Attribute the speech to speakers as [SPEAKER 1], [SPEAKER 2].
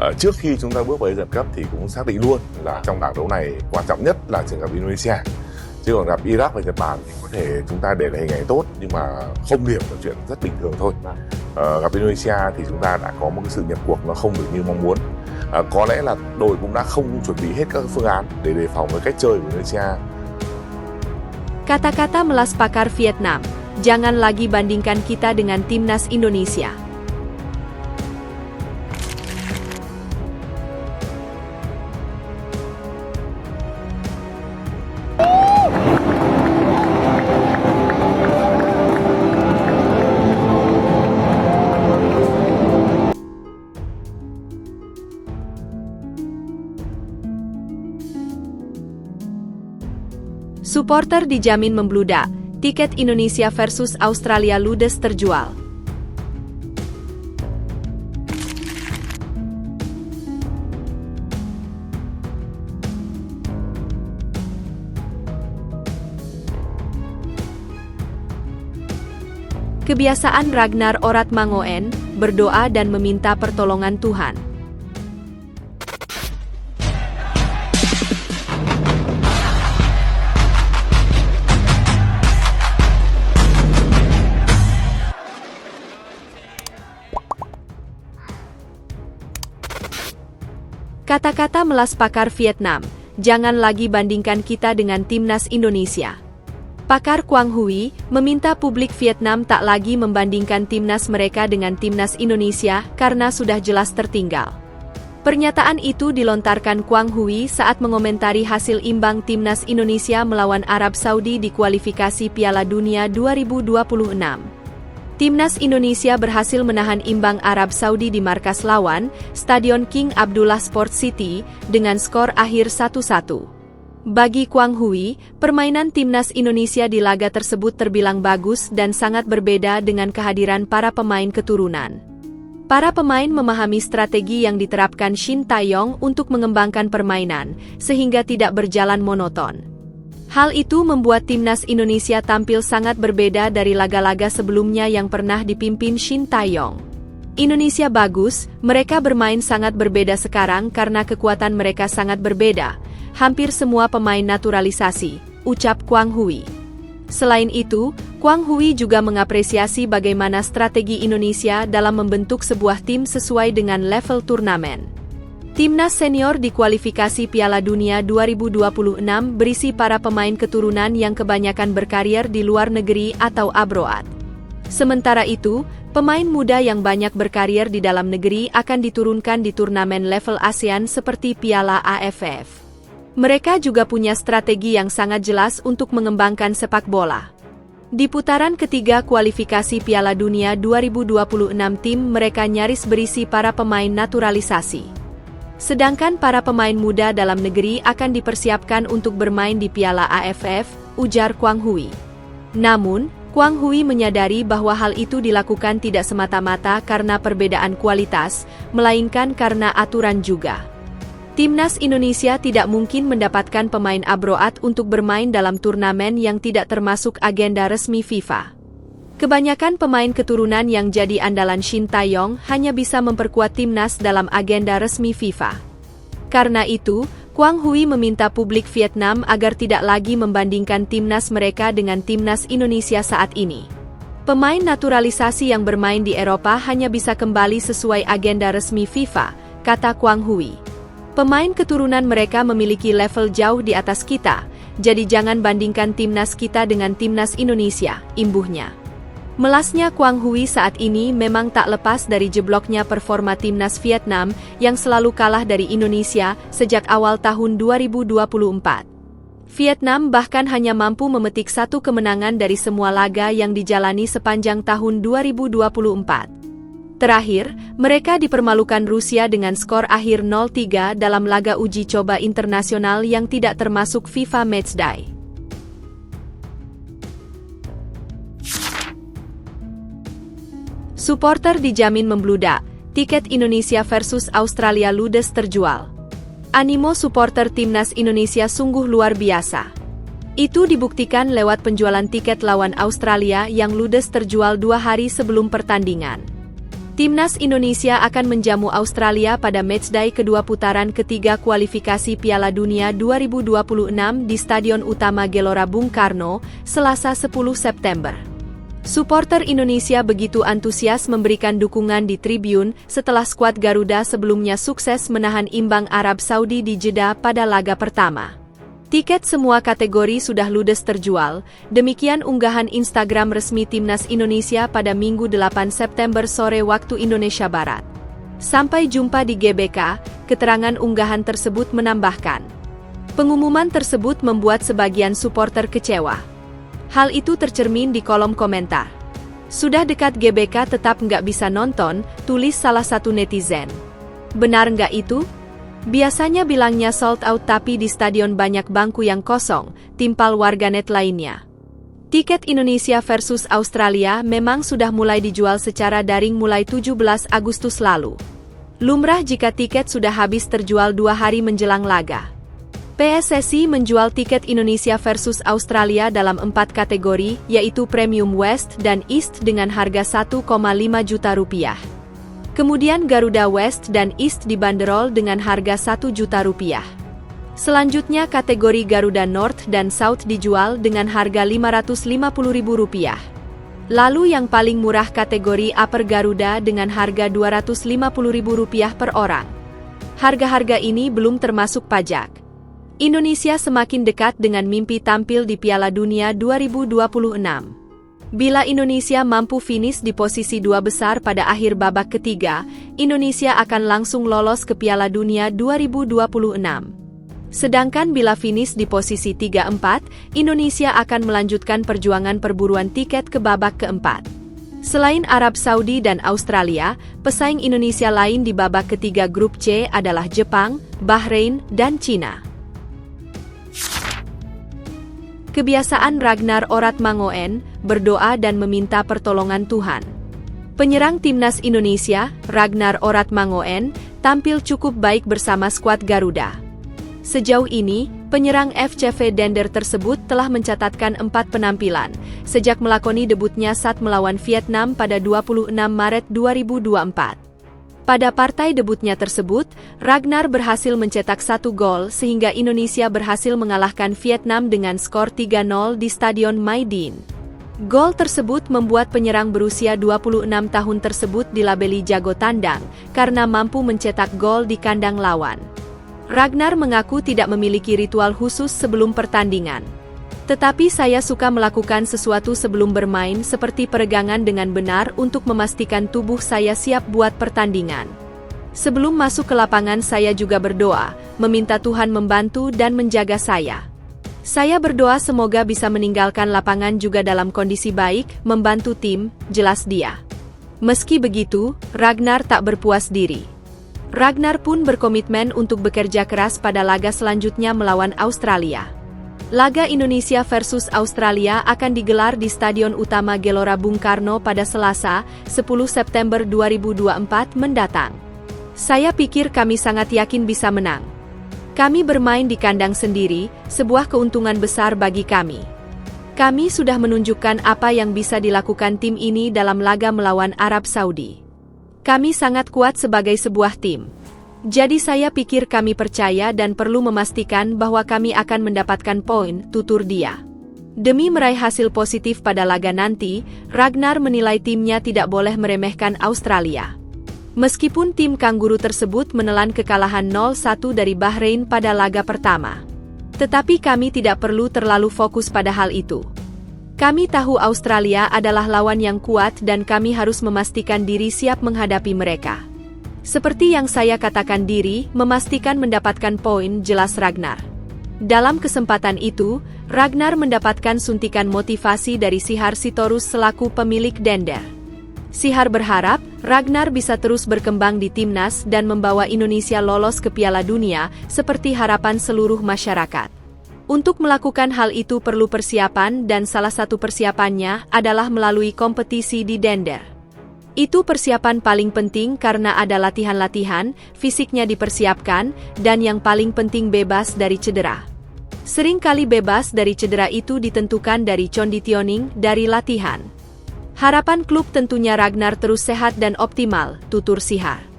[SPEAKER 1] Trước khi chúng ta bước vào Asian Cup thì cũng xác định luôn là trong bảng đấu này quan trọng nhất là trường gặp Indonesia. Chứ còn gặp Iraq và Nhật Bản thì có thể chúng ta để lại hình ảnh tốt nhưng mà không điểm là chuyện rất bình thường thôi. Gặp Indonesia thì chúng ta đã có một cái sự nhập cuộc nó không được như mong muốn. Có lẽ là đội cũng đã không chuẩn bị hết các phương án để đề phòng với cách chơi của Indonesia.
[SPEAKER 2] Kata-kata melas pakar Vietnam, jangan lagi bandingkan kita dengan timnas Indonesia. Supporter dijamin membludak, tiket Indonesia versus Australia ludes terjual. Kebiasaan Ragnar Oratmangoen, berdoa dan meminta pertolongan Tuhan. Kata-kata melas pakar Vietnam, jangan lagi bandingkan kita dengan timnas Indonesia. Pakar Quang Huy meminta publik Vietnam tak lagi membandingkan timnas mereka dengan timnas Indonesia karena sudah jelas tertinggal. Pernyataan itu dilontarkan Quang Huy saat mengomentari hasil imbang timnas Indonesia melawan Arab Saudi di kualifikasi Piala Dunia 2026. Timnas Indonesia berhasil menahan imbang Arab Saudi di markas lawan, Stadion King Abdullah Sport City, dengan skor akhir 1-1. Bagi Quang Huy, permainan timnas Indonesia di laga tersebut terbilang bagus dan sangat berbeda dengan kehadiran para pemain keturunan. Para pemain memahami strategi yang diterapkan Shin Tae-yong untuk mengembangkan permainan, sehingga tidak berjalan monoton. Hal itu membuat timnas Indonesia tampil sangat berbeda dari laga-laga sebelumnya yang pernah dipimpin Shin Tae-yong. Indonesia bagus, mereka bermain sangat berbeda sekarang karena kekuatan mereka sangat berbeda. Hampir semua pemain naturalisasi, ucap Quang Huy. Selain itu, Quang Huy juga mengapresiasi bagaimana strategi Indonesia dalam membentuk sebuah tim sesuai dengan level turnamen. Timnas senior di kualifikasi Piala Dunia 2026 berisi para pemain keturunan yang kebanyakan berkarir di luar negeri atau abroad. Sementara itu, pemain muda yang banyak berkarir di dalam negeri akan diturunkan di turnamen level ASEAN seperti Piala AFF. Mereka juga punya strategi yang sangat jelas untuk mengembangkan sepak bola. Di putaran ketiga kualifikasi Piala Dunia 2026 tim mereka nyaris berisi para pemain naturalisasi. Sedangkan para pemain muda dalam negeri akan dipersiapkan untuk bermain di Piala AFF, ujar Quang Huy. Namun, Quang Huy menyadari bahwa hal itu dilakukan tidak semata-mata karena perbedaan kualitas, melainkan karena aturan juga. Timnas Indonesia tidak mungkin mendapatkan pemain abroad untuk bermain dalam turnamen yang tidak termasuk agenda resmi FIFA. Kebanyakan pemain keturunan yang jadi andalan Shin Tae-yong hanya bisa memperkuat timnas dalam agenda resmi FIFA. Karena itu, Quang Huy meminta publik Vietnam agar tidak lagi membandingkan timnas mereka dengan timnas Indonesia saat ini. Pemain naturalisasi yang bermain di Eropa hanya bisa kembali sesuai agenda resmi FIFA, kata Quang Huy. Pemain keturunan mereka memiliki level jauh di atas kita, jadi jangan bandingkan timnas kita dengan timnas Indonesia, imbuhnya. Melasnya Quang Huy saat ini memang tak lepas dari jebloknya performa timnas Vietnam yang selalu kalah dari Indonesia sejak awal tahun 2024. Vietnam bahkan hanya mampu memetik satu kemenangan dari semua laga yang dijalani sepanjang tahun 2024. Terakhir, mereka dipermalukan Rusia dengan skor akhir 0-3 dalam laga uji coba internasional yang tidak termasuk FIFA Matchday. Supporter dijamin membludak, tiket Indonesia versus Australia ludes terjual. Animo supporter timnas Indonesia sungguh luar biasa. Itu dibuktikan lewat penjualan tiket lawan Australia yang ludes terjual 2 hari sebelum pertandingan. Timnas Indonesia akan menjamu Australia pada matchday kedua putaran ketiga kualifikasi Piala Dunia 2026 di Stadion Utama Gelora Bung Karno, Selasa 10 September. Suporter Indonesia begitu antusias memberikan dukungan di tribun setelah skuad Garuda sebelumnya sukses menahan imbang Arab Saudi di Jeddah pada laga pertama. Tiket semua kategori sudah ludes terjual, demikian unggahan Instagram resmi Timnas Indonesia pada Minggu 8 September sore waktu Indonesia Barat. Sampai jumpa di GBK, keterangan unggahan tersebut menambahkan. Pengumuman tersebut membuat sebagian suporter kecewa. Hal itu tercermin di kolom komentar. Sudah dekat GBK tetap nggak bisa nonton, tulis salah satu netizen. Benar nggak itu? Biasanya bilangnya sold out tapi di stadion banyak bangku yang kosong, timpal warganet lainnya. Tiket Indonesia versus Australia memang sudah mulai dijual secara daring mulai 17 Agustus lalu. Lumrah jika tiket sudah habis terjual 2 hari menjelang laga. PSSI menjual tiket Indonesia versus Australia dalam 4 kategori, yaitu Premium West dan East dengan harga 1,5 juta rupiah. Kemudian Garuda West dan East dibanderol dengan harga 1 juta rupiah. Selanjutnya kategori Garuda North dan South dijual dengan harga Rp550.000. Lalu yang paling murah kategori Upper Garuda dengan harga Rp250.000 per orang. Harga-harga ini belum termasuk pajak. Indonesia semakin dekat dengan mimpi tampil di Piala Dunia 2026. Bila Indonesia mampu finish di posisi 2 besar pada akhir babak ketiga, Indonesia akan langsung lolos ke Piala Dunia 2026. Sedangkan bila finish di posisi 3-4, Indonesia akan melanjutkan perjuangan perburuan tiket ke babak keempat. Selain Arab Saudi dan Australia, pesaing Indonesia lain di babak ketiga grup C adalah Jepang, Bahrain, dan Cina. Kebiasaan Ragnar Oratmangoen, berdoa dan meminta pertolongan Tuhan. Penyerang Timnas Indonesia, Ragnar Oratmangoen, tampil cukup baik bersama skuad Garuda. Sejauh ini, penyerang FCV Dender tersebut telah mencatatkan 4 penampilan, sejak melakoni debutnya saat melawan Vietnam pada 26 Maret 2024. Pada partai debutnya tersebut, Ragnar berhasil mencetak 1 gol sehingga Indonesia berhasil mengalahkan Vietnam dengan skor 3-0 di Stadion Maidin. Gol tersebut membuat penyerang berusia 26 tahun tersebut dilabeli jago tandang karena mampu mencetak gol di kandang lawan. Ragnar mengaku tidak memiliki ritual khusus sebelum pertandingan. Tetapi saya suka melakukan sesuatu sebelum bermain seperti peregangan dengan benar untuk memastikan tubuh saya siap buat pertandingan. Sebelum masuk ke lapangan saya juga berdoa, meminta Tuhan membantu dan menjaga saya. Saya berdoa semoga bisa meninggalkan lapangan juga dalam kondisi baik, membantu tim, jelas dia. Meski begitu, Ragnar tak berpuas diri. Ragnar pun berkomitmen untuk bekerja keras pada laga selanjutnya melawan Australia. Laga Indonesia versus Australia akan digelar di Stadion Utama Gelora Bung Karno pada Selasa, 10 September 2024 mendatang. Saya pikir kami sangat yakin bisa menang. Kami bermain di kandang sendiri, sebuah keuntungan besar bagi kami. Kami sudah menunjukkan apa yang bisa dilakukan tim ini dalam laga melawan Arab Saudi. Kami sangat kuat sebagai sebuah tim. Jadi saya pikir kami percaya dan perlu memastikan bahwa kami akan mendapatkan poin, tutur dia. Demi meraih hasil positif pada laga nanti, Ragnar menilai timnya tidak boleh meremehkan Australia. Meskipun tim Kangguru tersebut menelan kekalahan 0-1 dari Bahrain pada laga pertama. Tetapi kami tidak perlu terlalu fokus pada hal itu. Kami tahu Australia adalah lawan yang kuat dan kami harus memastikan diri siap menghadapi mereka. Seperti yang saya katakan diri, memastikan mendapatkan poin, jelas Ragnar. Dalam kesempatan itu, Ragnar mendapatkan suntikan motivasi dari Sihar Sitorus selaku pemilik Dender. Sihar berharap, Ragnar bisa terus berkembang di timnas dan membawa Indonesia lolos ke Piala Dunia, seperti harapan seluruh masyarakat. Untuk melakukan hal itu perlu persiapan dan salah satu persiapannya adalah melalui kompetisi di Dender. Itu persiapan paling penting karena ada latihan-latihan, fisiknya dipersiapkan, dan yang paling penting bebas dari cedera. Seringkali bebas dari cedera itu ditentukan dari conditioning, dari latihan. Harapan klub tentunya Ragnar terus sehat dan optimal, tutur Sihar.